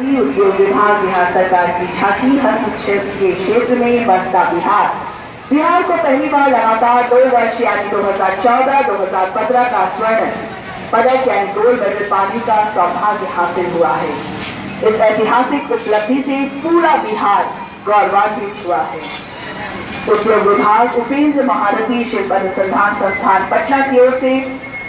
झांकी उद्योग विभाग बिहार सरकार की झांकी हस्तशिल्प के क्षेत्र में बढ़ता बिहार। बिहार को पहली बार लगातार 2 वर्ष यानी 2014-2015 का स्वर्ण पदक यानी गोल्ड मेडल पाने का सौभाग्य हासिल हुआ है। इस ऐतिहासिक उपलब्धि से पूरा बिहार गौरवान्वित हुआ है। उद्योग विभाग उपेंद्र महारथी शिल्प अनुसंधान संस्थान पटना की ओर से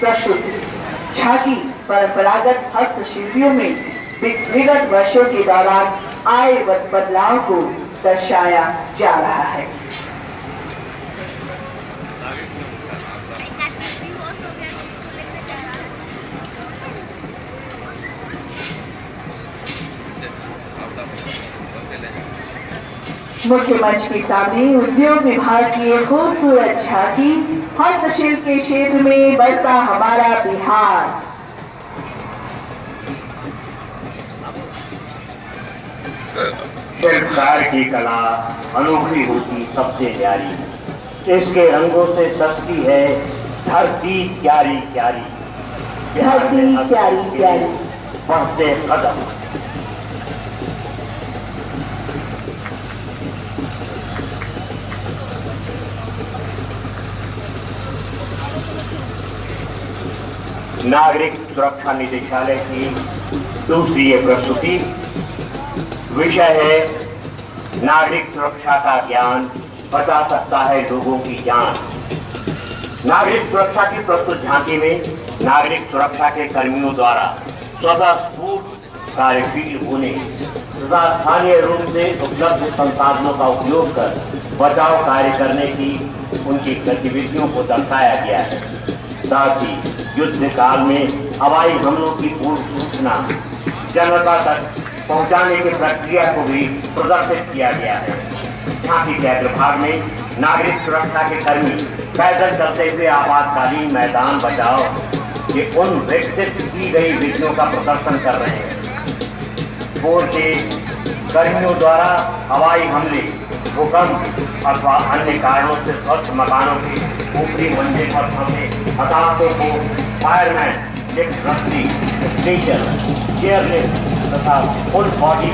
प्रस्तुत झांकी परंपरागत हस्तशिल्पियों में विगत वर्षों के दौरान आए बदलाव को दर्शाया जा रहा है। मुख्य मंच के सामने उद्योग विभाग की एक खूबसूरत झांकी हस्तशिल्प के क्षेत्र में बढ़ता हमारा बिहार। शिल्पकार की कला अनोखी होती सबसे न्यारी, इसके रंगों से सस्ती है धरती प्यारी प्यारी, धरती प्यारी प्यारी बढ़ते कदम। नागरिक सुरक्षा निदेशालय की दूसरी ये प्रस्तुति विषय है नागरिक सुरक्षा का ज्ञान बचा सकता है लोगों की जान। नागरिक सुरक्षा की प्रस्तुत झांकी में नागरिक सुरक्षा के कर्मियों द्वारा स्वतः स्फूर्त कार्यशील होने तथा स्थानीय रूप से उपलब्ध संसाधनों का उपयोग कर बचाव कार्य करने की उनकी गतिविधियों को दर्शाया गया है। साथ ही युद्ध काल में हवाई हमलों की पूर्व सूचना जनता तक पहुंचाने की प्रक्रिया को भी प्रदर्शित किया गया है। झांकी के अग्रभाग में नागरिक सुरक्षा के कर्मी पैदल चलते हुए आपातकालीन मैदान बचाव के उन विकसित की गई विधियों का प्रदर्शन कर रहे हैं। बोर्ड के कर्मियों द्वारा हवाई हमले, भूकंप अथवा अन्य कारणों से ध्वस्त मकानों के ऊपरी मंजिल पर फंसे हताहतों को फायरमैन, लिफ्ट रस्सी, स्ट्रेचर, चेयरलिफ्ट तथा फुल बॉडी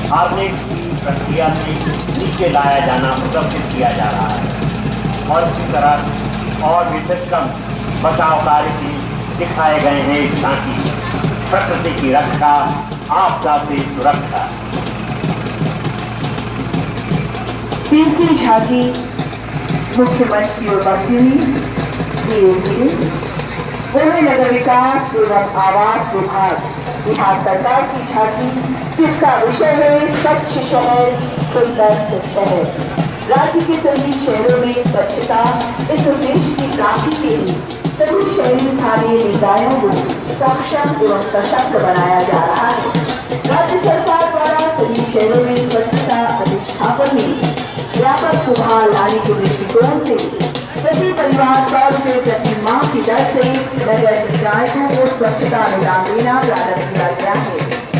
हारने की प्रक्रिया से नीचे लाया जाना प्रदर्शित किया जा रहा है। और इसी तरह और भी सिस्टम बचाव कार्य की दिखाए गए हैं। झांकी प्रकृति की रक्षा, आपदा से सुरक्षा। तीसरी झांकी मुख्य मंच की ओर बढ़ती हुई पूरे नगर विकास एवं आवास विभाग बिहार सरकार की झांकी, जिसका विषय है स्वच्छ शहर सुंदर शहर। राज्य के सभी शहरों में स्वच्छता इस उद्देश्य की प्राप्ति के लिए सभी शहरी स्थानीय निकायों को सक्षम एवं सशक्त बनाया जा रहा है। राज्य सरकार द्वारा सभी शहरों में स्वच्छता अधिष्ठापन में व्यापक सुधार लाने के दृष्टिकोण से प्रति परिवार 100 रुपये प्रति माह की दर से नगर निकायों को स्वच्छता अनुदान देना प्रारंभ किया गया है।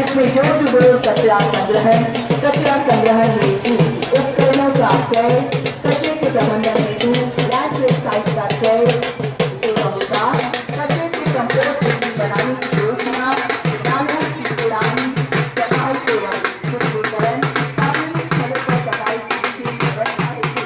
इसमें डोर टू डोर कचरा संग्रह हेतु उपकरणों का क्रय, कचरे के प्रबंधन हेतु लैंडफिल साइट का क्रय एवं विकास, कचरे से कंपोस्ट मिट्टी बनाने की योजना, नालों की पुरानी सफाई एवं शुद्धिकरण, सार्वजनिक स्थलों पर सफाई की विशेष व्यवस्था हेतु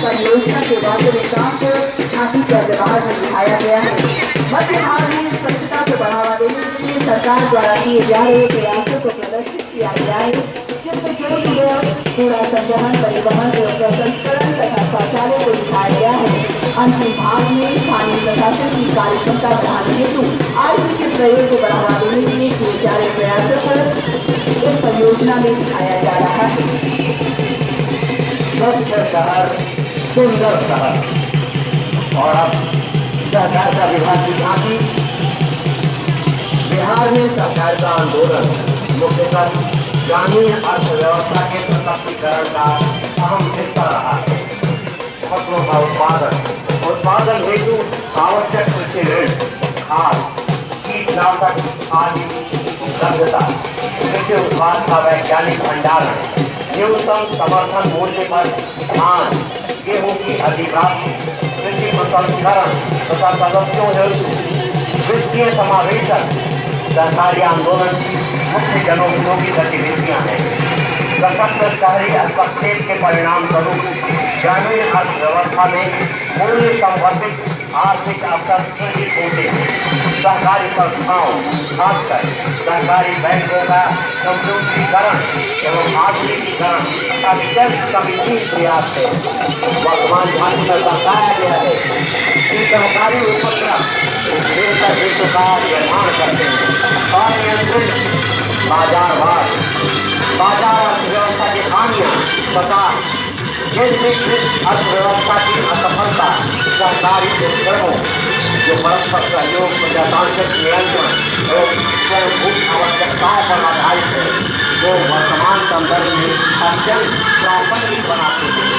परियोजना के वास्तविक काम को झांकी के व्यवहार में दिखाया गया है। मध्य भाग में स्वच्छता को बढ़ावा देने के लिए सरकार द्वारा किए जा रहे प्रयासों को प्रदर्शित किया गया है, जिसमें कूड़ा संग्रहण, परिवहन एवं प्रसंस्करण तथा शौचालय को दिखाया गया है। अंतिम भाग में स्थानीय प्रशासन की कार्यक्षमता बढ़ाने हेतु आयुष के प्रयोग को बढ़ावा देने के लिए किए जा रहे प्रयासों को इस परियोजना में दिखाया जा रहा है। स्वच्छ शहर सुंदर शहर। और अब सहकारिता विभाग की झांकी। बिहार में सहकारिता आंदोलन मुख्यतः ग्रामीण अर्थव्यवस्था के सशक्तिकरण का अहम हिस्सा रहा है। फसलों का उत्पादन हेतु आवश्यक कृषि ऋण, खाद, कीटनाशक कीटनाशक आदि उपलब्धता, कृषि उत्पाद का वैज्ञानिक भंडारण, न्यूनतम समर्थन मूल्य पर धान गेहूं की अधिप्राप्ति, कृषि प्रसंस्करण तथा सदस्यों हेतु वित्तीय समावेशन सरकारी आंदोलन की मुख्य जनोपयोगी गतिविधियां हैं। सशक्त शहरी हस्तक्षेप के परिणाम स्वरूप ग्रामीण अर्थव्यवस्था में मूल्य संवर्धित आर्थिक अवसर सृजित होते हैं। सरकारी संस्थाओं खासकर सरकारी बैंकों का कंप्यूटरीकरण एवं आधुनिकीकरण अत्यंत गंभीर प्रयास है। वर्तमान ढांचे में दर्शाया गया है कि सरकारी उपक्रम बेहतर विश्व का निर्माण करते हैं। अनियंत्रित बाजारवाद, बाजार अर्थव्यवस्था की खामियां तथा केंद्रीकृत अर्थव्यवस्था की असफलता, सरकारी उपक्रमों जो परस्पर सहयोग, प्रजातांत्रिक नियंत्रण एवं स्वयंभूत आवश्यकताओं पर आधारित है, जो वर्तमान संदर्भ में अत्यंत प्रासंगिक बनाते हैं।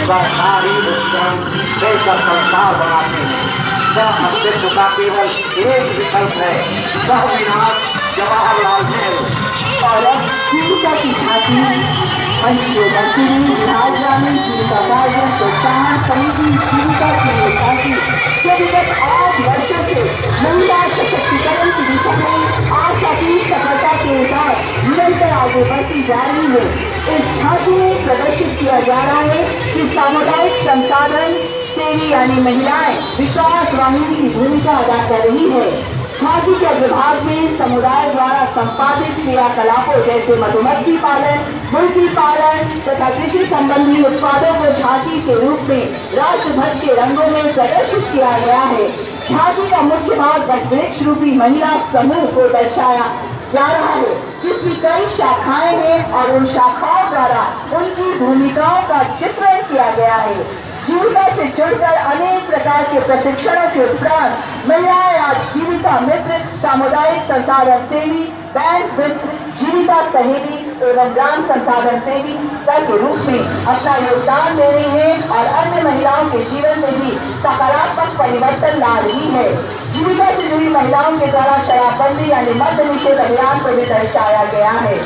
सरकारी उपक्रम बेहतर संसार बनाते हैं। सह अस्तित्व का केवल एक विकल्प है, सह विनाश जवाहरलाल नेहरू। और अब जीविका की छाती मंच के मंत्री बिहार ग्रामीण जीविका कार्यालय प्रोत्साहन समिति जीविका की छाती जो विगत 8 वर्षों से महिला सशक्तिकरण की दिशा में आशातीत सफलता के साथ निरंतर आगे बढ़ती जा रही है। इस छाती में प्रदर्शित किया जा रहा है कि सामुदायिक संसाधन सेवी यानी महिलाएं विकास वाहिनी की भूमिका अदा कर रही है। छाती के विभाग में समुदाय द्वारा संपादित क्रियाकलापों जैसे मधुमक्खी पालन, मुर्गी पालन तथा कृषि संबंधी उत्पादों को छाती के रूप में राष्ट्रध्वज के रंगों में प्रदर्शित किया गया है। छाती का मुख्य भाग वृक्ष रूपी महिला समूह को दर्शाया जा रहा है, जिसकी कई शाखाएं हैं और उन शाखाओं द्वारा उनकी भूमिकाओं का चित्रण किया गया है। जीविका से जुड़कर अनेक प्रकार के प्रशिक्षणों के उपरांत महिलाएं आज जीविका मित्र, सामुदायिक संसाधन सेवी, बैंक मित्र, जीविका सहेली एवं ग्राम संसाधन सेविका के रूप में अपना योगदान दे रही है और अन्य महिलाओं के जीवन में भी सकारात्मक परिवर्तन ला रही है। जीविका से जुड़ी महिलाओं के द्वारा शराबबंदी यानी मद्य निषेध अभियान को भी दर्शाया गया है,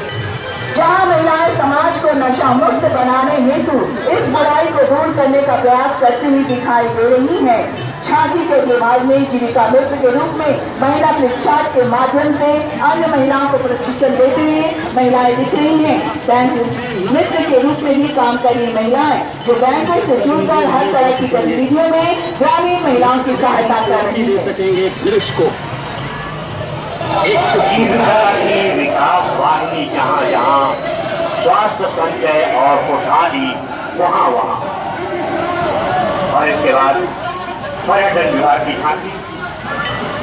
जहाँ महिलाएं समाज को नशा मुक्त बनाने हेतु इस बुराई को दूर करने का प्रयास करती हुई दिखाई दे रही हैं। छाती के विभाग में जीविका मित्र के रूप में महिला प्रशिक्षण के माध्यम से अन्य महिलाओं को प्रशिक्षण देते हुए महिलाएं दिख रही हैं। बैंक मित्र के रूप में भी काम कर रही महिलाएं जो बैंकों से जुड़कर हर तरह की गतिविधियों में ग्रामीण महिलाओं की सहायता कर रही है। विकास वाहिनी जहाँ जहाँ, स्वास्थ्य संचय और खुशहाली वहाँ वहाँ। और इसके बाद पर्यटन विभाग की झांकी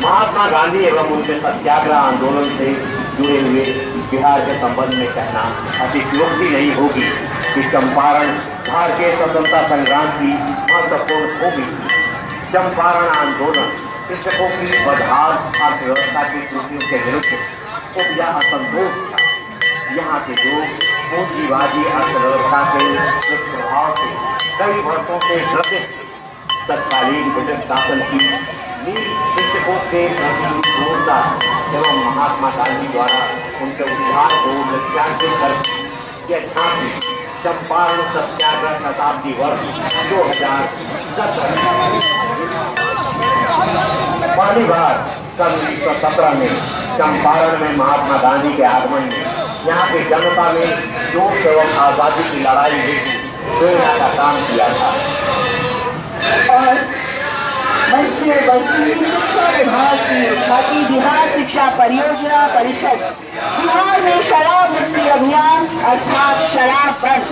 महात्मा गांधी एवं उनके सत्याग्रह आंदोलन से जुड़े हुए बिहार के संबंध में कहना अतिशयोक्ति नहीं होगी कि चंपारण भारतीय स्वतंत्रता संग्राम की महत्वपूर्ण भूमि। चंपारण आंदोलन कृषकों की बदहाल अर्थव्यवस्था की त्रुटियों के विरुद्ध उपजा असंतोष था। यहाँ के लोग पूंजीवादी अर्थव्यवस्था के दुष्प्रभाव से कई वर्षों से ग्रसित तत्कालीन ब्रिटिश शासन की नील कृषकों के प्रति क्रूरता एवं महात्मा गांधी द्वारा उनके उद्धार को लक्ष्यांकित कर यह झांकी चंपारण सत्याग्रह शताब्दी वर्ष 2017 पहली बार सन 1917 में चंपारण में महात्मा गांधी के आगमन में यहाँ की जनता में जोश एवं आजादी की लड़ाई हुई प्रेरणा का काम किया था। और मंच में बढ़ती शिक्षा विभाग की छाती बिहार शिक्षा परियोजना परिषद बिहार में शराब मुक्ति अभियान अर्थात शराब बंद,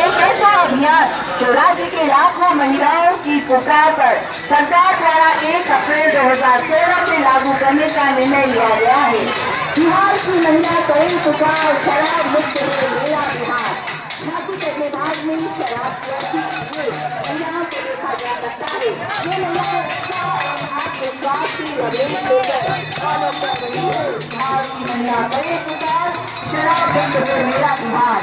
एक ऐसा अभियान जो राज्य के लाखों महिलाओं की पुकार पर सरकार द्वारा 1 अप्रैल 2016 से लागू करने का निर्णय लिया गया है। बिहार की महिला कई पुकार शराब मुक्त मेरा बिहार। छाती के विभाग में शराब महिलाओं को देखा जा सकता है। ये महिलाएं आत्मविश्वास की लड़ाई लेकर महिला कई पुकार शराब मुक्त मेरा बिहार।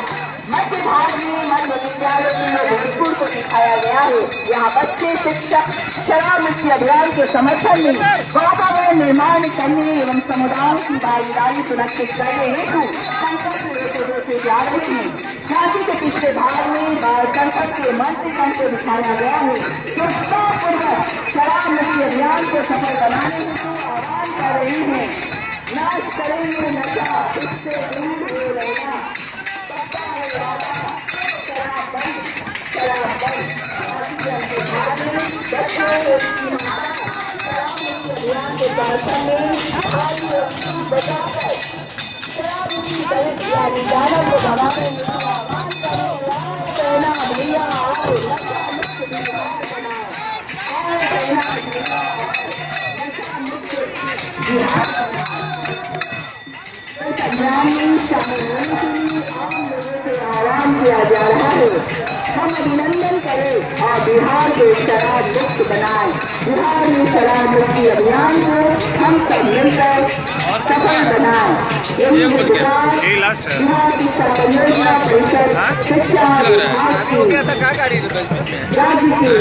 मध्य भाग में मध्य विद्यालय में भोजपुर को दिखाया गया है। यहाँ बच्चे शिक्षक शराब मुक्ति अभियान के समर्थन में वातावरण निर्माण करने एवं समुदायों की भागीदारी सुनिश्चित करने हेतु संकल्प लेते जा रहे हैं। झांसी के पिछले भाग में बाल संसद के मंत्रीगण को दिखाया गया है। पूर्वक शराब मुक्ति अभियान को सफल बनाने हेतु आह्वान कर रही है। नाश करेंगे नशा, इससे दूर हो रहेगा। आह्वान किया जा रहा है। हम अभिनंदन करें और बिहार को शराब मुक्त बनाए। बिहार में शराब मुक्ति अभियान को हम सब मिलकर सफल बनाए। बिहार की परियोजना परिषद शिक्षा राज्य के